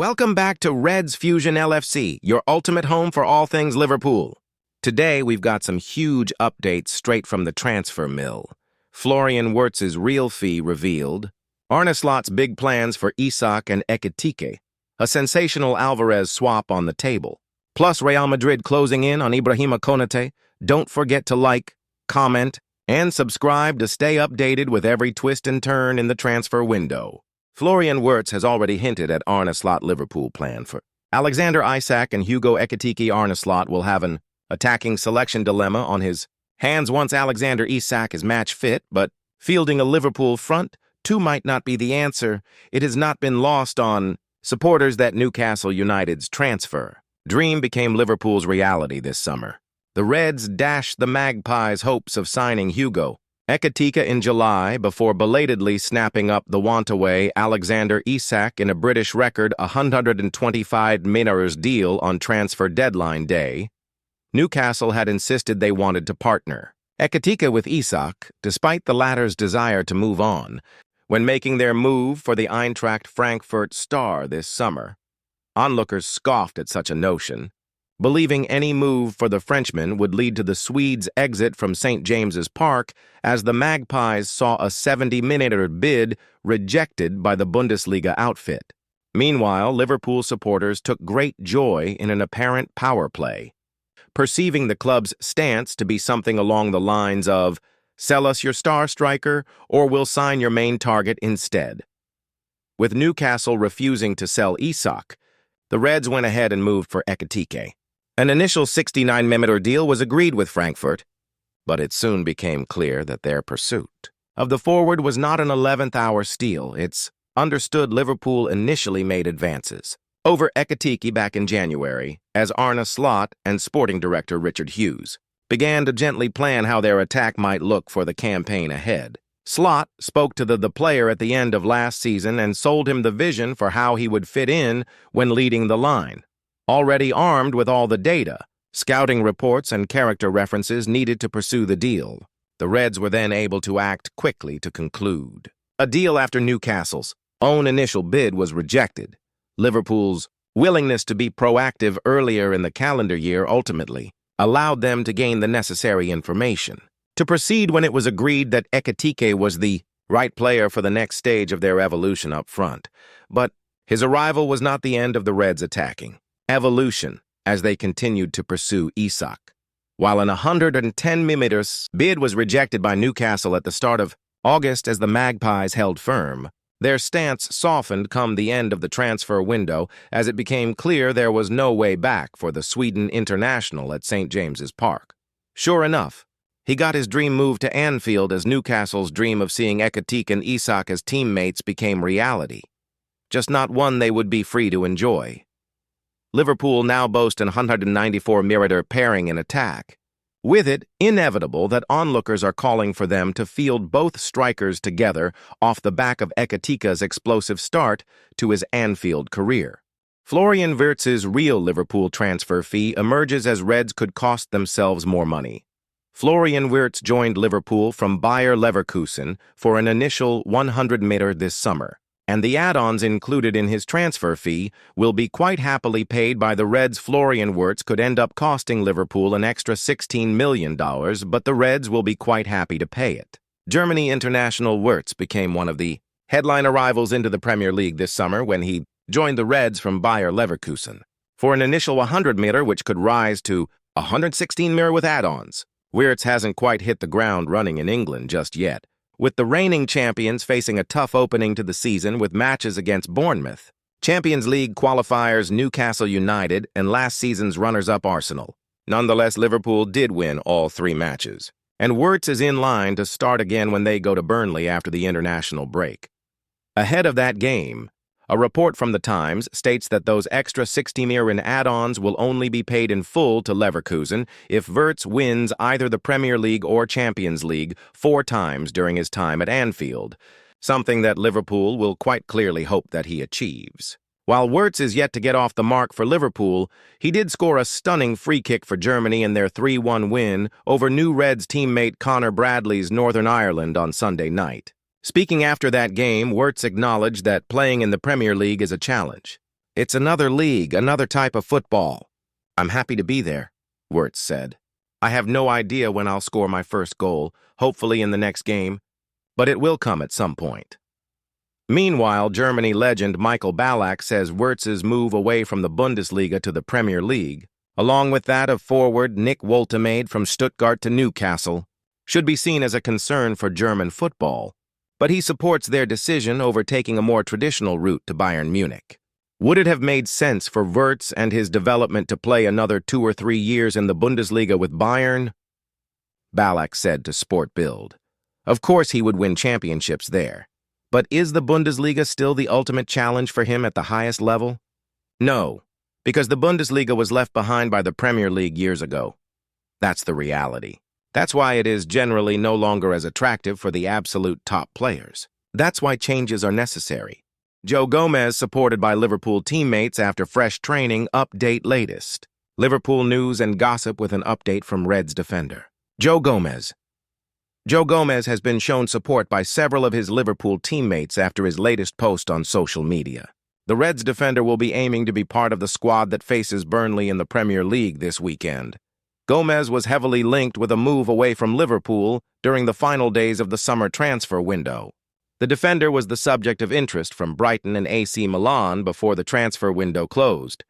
Welcome back to Reds Fusion LFC, your ultimate home for all things Liverpool. Today, we've got some huge updates straight from the transfer mill. Florian Wirtz's real fee revealed, Arne Slot's big plans for Isak and Ekitike, a sensational Alvarez swap on the table, plus Real Madrid closing in on Ibrahima Konaté. Don't forget to like, comment, and subscribe to stay updated with every twist and turn in the transfer window. Florian Wirtz has already hinted at Arne Slot Liverpool plan for Alexander Isak and Hugo Ekitike. Arne Slot will have an attacking selection dilemma on his hands once Alexander Isak is match fit, but fielding a Liverpool front two might not be the answer. It has not been lost on supporters that Newcastle United's transfer dream became Liverpool's reality this summer. The Reds dashed the Magpies' hopes of signing Hugo Ekitike in July before belatedly snapping up the want-away Alexander Isak in a British record $125 million deal on transfer deadline day. Newcastle had insisted they wanted to partner Ekitike with Isak, despite the latter's desire to move on, when making their move for the Eintracht Frankfurt star this summer. Onlookers scoffed at such a notion, believing any move for the Frenchman would lead to the Swedes' exit from St. James's Park, as the Magpies saw a $70 million bid rejected by the Bundesliga outfit. Meanwhile, Liverpool supporters took great joy in an apparent power play, perceiving the club's stance to be something along the lines of, "Sell us your star striker, or we'll sign your main target instead." With Newcastle refusing to sell Isak, the Reds went ahead and moved for Ekitike. An initial $69 million deal was agreed with Frankfurt, but it soon became clear that their pursuit of the forward was not an 11th-hour steal. It's understood Liverpool initially made advances over Ekitike back in January, as Arne Slot and sporting director Richard Hughes began to gently plan how their attack might look for the campaign ahead. Slot spoke to the player at the end of last season and sold him the vision for how he would fit in when leading the line. Already armed with all the data, scouting reports, and character references needed to pursue the deal, the Reds were then able to act quickly to conclude a deal after Newcastle's own initial bid was rejected. Liverpool's willingness to be proactive earlier in the calendar year ultimately allowed them to gain the necessary information to proceed when it was agreed that Ekitike was the right player for the next stage of their evolution up front. But his arrival was not the end of the Reds' attacking evolution as they continued to pursue Isak. While an $110 million bid was rejected by Newcastle at the start of August as the Magpies held firm, their stance softened come the end of the transfer window as it became clear there was no way back for the Sweden international at St. James's Park. Sure enough, he got his dream move to Anfield as Newcastle's dream of seeing Ekitike and Isak as teammates became reality, just not one they would be free to enjoy. Liverpool now boast an $194 million pairing in attack. With it, inevitable that onlookers are calling for them to field both strikers together off the back of Ekitike's explosive start to his Anfield career. Florian Wirtz's real Liverpool transfer fee emerges as Reds could cost themselves more money. Florian Wirtz joined Liverpool from Bayer Leverkusen for an initial $100 million this summer, and the add-ons included in his transfer fee will be quite happily paid by the Reds. Florian Wirtz could end up costing Liverpool an extra $16 million, but the Reds will be quite happy to pay it. Germany international Wirtz became one of the headline arrivals into the Premier League this summer when he joined the Reds from Bayer Leverkusen for an initial $100 million, which could rise to $116 million with add-ons. Wirtz hasn't quite hit the ground running in England just yet, with the reigning champions facing a tough opening to the season with matches against Bournemouth, Champions League qualifiers Newcastle United, and last season's runners-up Arsenal. Nonetheless, Liverpool did win all three matches, and Wirtz is in line to start again when they go to Burnley after the international break. Ahead of that game, a report from the Times states that those extra $60 million in add-ons will only be paid in full to Leverkusen if Wirtz wins either the Premier League or Champions League 4 times during his time at Anfield, something that Liverpool will quite clearly hope that he achieves. While Wirtz is yet to get off the mark for Liverpool, he did score a stunning free kick for Germany in their 3-1 win over new Reds teammate Connor Bradley's Northern Ireland on Sunday night. Speaking after that game, Wirtz acknowledged that playing in the Premier League is a challenge, It's another league, another type of football. I'm happy to be there, Wirtz said. I have no idea when I'll score my first goal, hopefully in the next game, but it will come at some point. Meanwhile, Germany legend Michael Ballack says Wirtz's move away from the Bundesliga to the Premier League, along with that of forward Nick Woltemade from Stuttgart to Newcastle, should be seen as a concern for German football, but he supports their decision over taking a more traditional route to Bayern Munich. Would it have made sense for Wirtz and his development to play another 2 or 3 years in the Bundesliga with Bayern? Ballack said to Sport Bild. Of course he would win championships there. But is the Bundesliga still the ultimate challenge for him at the highest level? No, because the Bundesliga was left behind by the Premier League years ago. That's the reality. That's why it is generally no longer as attractive for the absolute top players. That's why changes are necessary. Joe Gomez, supported by Liverpool teammates after fresh training, update latest. Liverpool news and gossip with an update from Reds defender. Joe Gomez has been shown support by several of his Liverpool teammates after his latest post on social media. The Reds defender will be aiming to be part of the squad that faces Burnley in the Premier League this weekend. Gomez was heavily linked with a move away from Liverpool during the final days of the summer transfer window. The defender was the subject of interest from Brighton and AC Milan before the transfer window closed.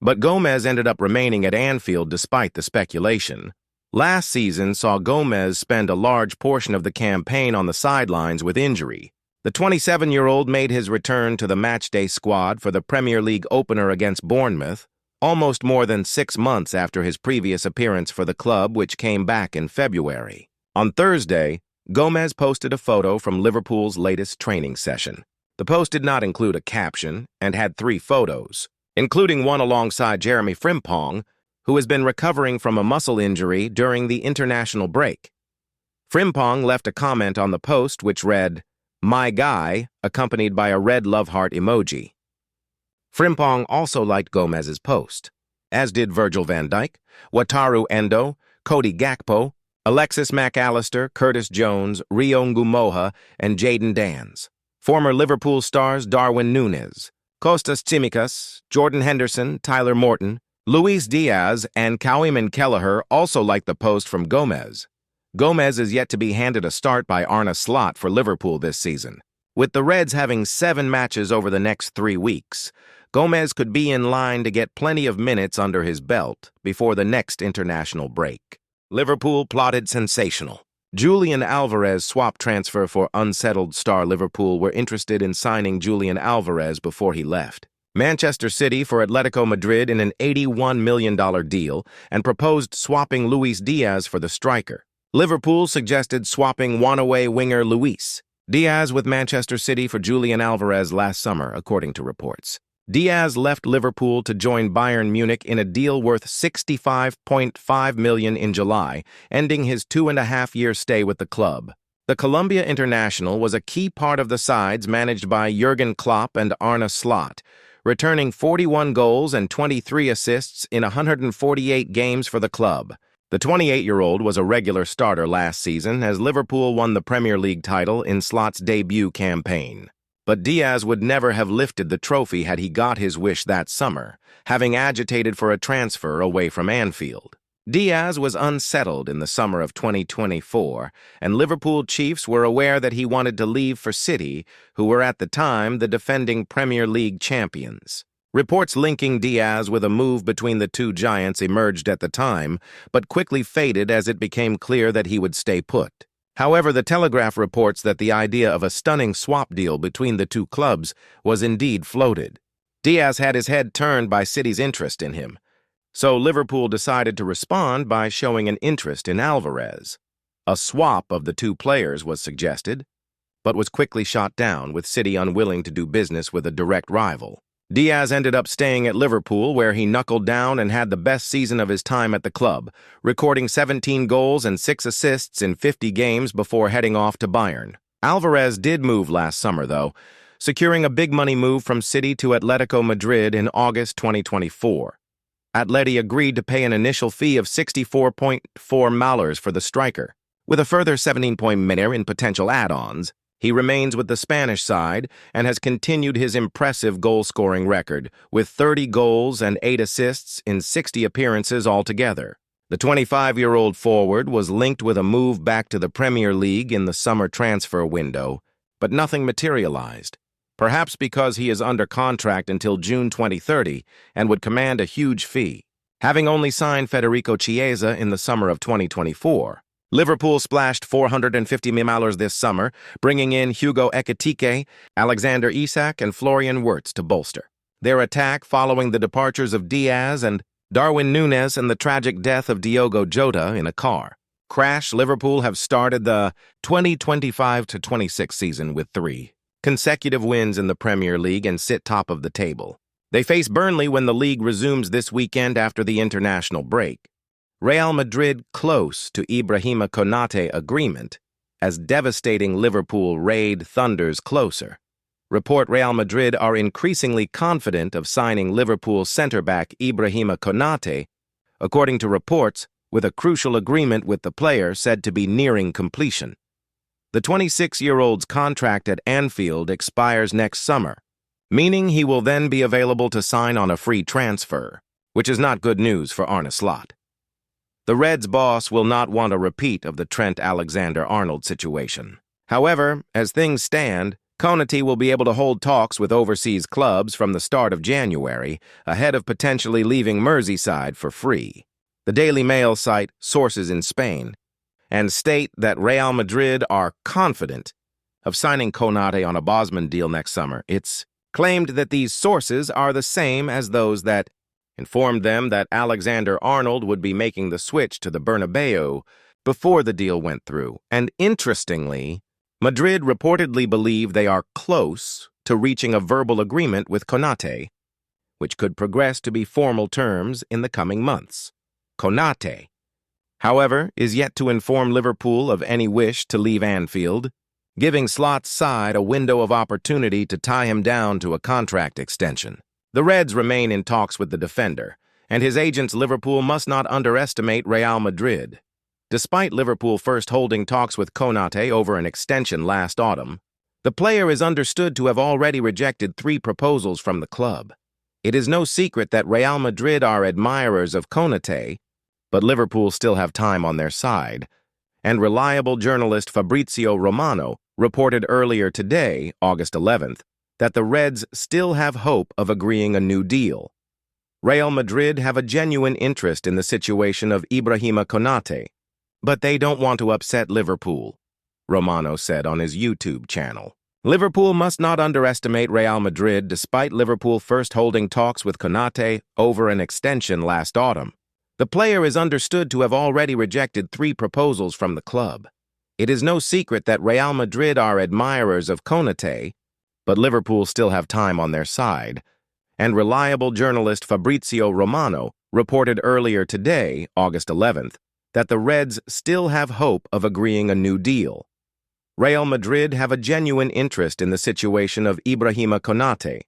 But Gomez ended up remaining at Anfield despite the speculation. Last season saw Gomez spend a large portion of the campaign on the sidelines with injury. The 27-year-old made his return to the matchday squad for the Premier League opener against Bournemouth, almost more than 6 months after his previous appearance for the club, which came back in February. On Thursday, Gomez posted a photo from Liverpool's latest training session. The post did not include a caption and had 3 photos, including one alongside Jeremy Frimpong, who has been recovering from a muscle injury during the international break. Frimpong left a comment on the post which read, "My guy," accompanied by a red love heart emoji. Frimpong also liked Gomez's post, as did Virgil van Dijk, Wataru Endo, Cody Gakpo, Alexis Mac Allister, Curtis Jones, Rio Ngumoha, and Jadon Danns. Former Liverpool stars Darwin Núñez, Kostas Tsimikas, Jordan Henderson, Tyler Morton, Luis Diaz, and Kauiman Kelleher also liked the post from Gomez. Gomez is yet to be handed a start by Arne Slot for Liverpool this season. With the Reds having 7 matches over the next 3 weeks, Gomez could be in line to get plenty of minutes under his belt before the next international break. Liverpool plotted sensational. Julian Alvarez swap transfer for unsettled star Liverpool were interested in signing Julian Alvarez before he left. Manchester City for Atletico Madrid in an $81 million deal and proposed swapping Luis Diaz for the striker. Liverpool suggested swapping one-away winger Luis Diaz with Manchester City for Julian Alvarez last summer, according to reports. Diaz left Liverpool to join Bayern Munich in a deal worth $65.5 million in July, ending his 2.5-year stay with the club. The Colombia international was a key part of the sides managed by Jurgen Klopp and Arne Slot, returning 41 goals and 23 assists in 148 games for the club. The 28-year-old was a regular starter last season as Liverpool won the Premier League title in Slot's debut campaign. But Diaz would never have lifted the trophy had he got his wish that summer, having agitated for a transfer away from Anfield. Diaz was unsettled in the summer of 2024, and Liverpool Chiefs were aware that he wanted to leave for City, who were at the time the defending Premier League champions. Reports linking Diaz with a move between the two giants emerged at the time, but quickly faded as it became clear that he would stay put. However, the Telegraph reports that the idea of a stunning swap deal between the two clubs was indeed floated. Diaz had his head turned by City's interest in him, so Liverpool decided to respond by showing an interest in Alvarez. A swap of the two players was suggested, but was quickly shot down, with City unwilling to do business with a direct rival. Diaz ended up staying at Liverpool, where he knuckled down and had the best season of his time at the club, recording 17 goals and 6 assists in 50 games before heading off to Bayern. Alvarez did move last summer, though, securing a big-money move from City to Atletico Madrid in August 2024. Atleti agreed to pay an initial fee of $64.4 million for the striker, with a further $17 million in potential add-ons. He remains with the Spanish side and has continued his impressive goal-scoring record, with 30 goals and 8 assists in 60 appearances altogether. The 25-year-old forward was linked with a move back to the Premier League in the summer transfer window, but nothing materialized, perhaps because he is under contract until June 2030 and would command a huge fee. Having only signed Federico Chiesa in the summer of 2024, Liverpool splashed $450 million this summer, bringing in Hugo Ekitike, Alexander Isak, and Florian Wirtz to bolster their attack following the departures of Diaz and Darwin Núñez and the tragic death of Diogo Jota in a car crash. Liverpool have started the 2025-26 season with 3 consecutive wins in the Premier League and sit top of the table. They face Burnley when the league resumes this weekend after the international break. Real Madrid close to Ibrahima Konaté agreement as devastating Liverpool raid thunders closer. Report Real Madrid are increasingly confident of signing Liverpool centre-back Ibrahima Konaté, according to reports, with a crucial agreement with the player said to be nearing completion. The 26-year-old's contract at Anfield expires next summer, meaning he will then be available to sign on a free transfer, which is not good news for Arne Slot. The Reds boss will not want a repeat of the Trent Alexander-Arnold situation. However, as things stand, Konaté will be able to hold talks with overseas clubs from the start of January, ahead of potentially leaving Merseyside for free. The Daily Mail cite sources in Spain and state that Real Madrid are confident of signing Konaté on a Bosman deal next summer. It's claimed that these sources are the same as those that informed them that Alexander-Arnold would be making the switch to the Bernabeu before the deal went through. And interestingly, Madrid reportedly believe they are close to reaching a verbal agreement with Konaté, which could progress to be formal terms in the coming months. Konaté, however, is yet to inform Liverpool of any wish to leave Anfield, giving Slot's side a window of opportunity to tie him down to a contract extension. The Reds remain in talks with the defender, and his agents Liverpool must not underestimate Real Madrid. Despite Liverpool first holding talks with Konaté over an extension last autumn, the player is understood to have already rejected 3 proposals from the club. It is no secret that Real Madrid are admirers of Konaté, but Liverpool still have time on their side, and reliable journalist Fabrizio Romano reported earlier today, August 11th, that the Reds still have hope of agreeing a new deal. Real Madrid have a genuine interest in the situation of Ibrahima Konaté, but they don't want to upset Liverpool, Romano said on his YouTube channel. Liverpool must not underestimate Real Madrid despite Liverpool first holding talks with Konaté over an extension last autumn. The player is understood to have already rejected 3 proposals from the club. It is no secret that Real Madrid are admirers of Konaté, but Liverpool still have time on their side, and reliable journalist Fabrizio Romano reported earlier today, August 11th, that the Reds still have hope of agreeing a new deal. Real Madrid have a genuine interest in the situation of Ibrahima Konaté,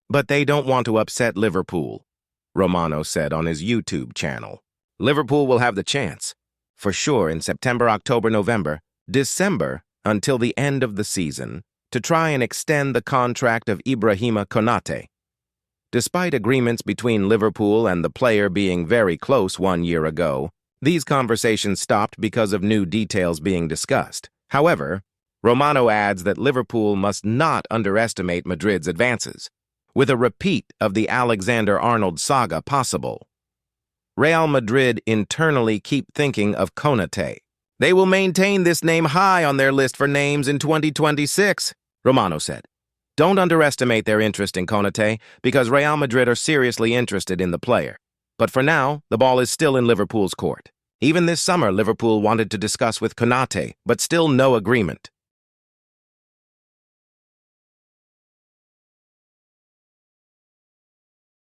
but they don't want to upset Liverpool, Romano said on his YouTube channel. Liverpool will have the chance, for sure, in September, October, November, December, until the end of the season, to try and extend the contract of Ibrahima Konaté. Despite agreements between Liverpool and the player being very close 1 year ago, these conversations stopped because of new details being discussed. However, Romano adds that Liverpool must not underestimate Madrid's advances, with a repeat of the Alexander-Arnold saga possible. Real Madrid internally keep thinking of Konaté. They will maintain this name high on their list for names in 2026, Romano said. Don't underestimate their interest in Konaté because Real Madrid are seriously interested in the player. But for now, the ball is still in Liverpool's court. Even this summer, Liverpool wanted to discuss with Konaté, but still no agreement.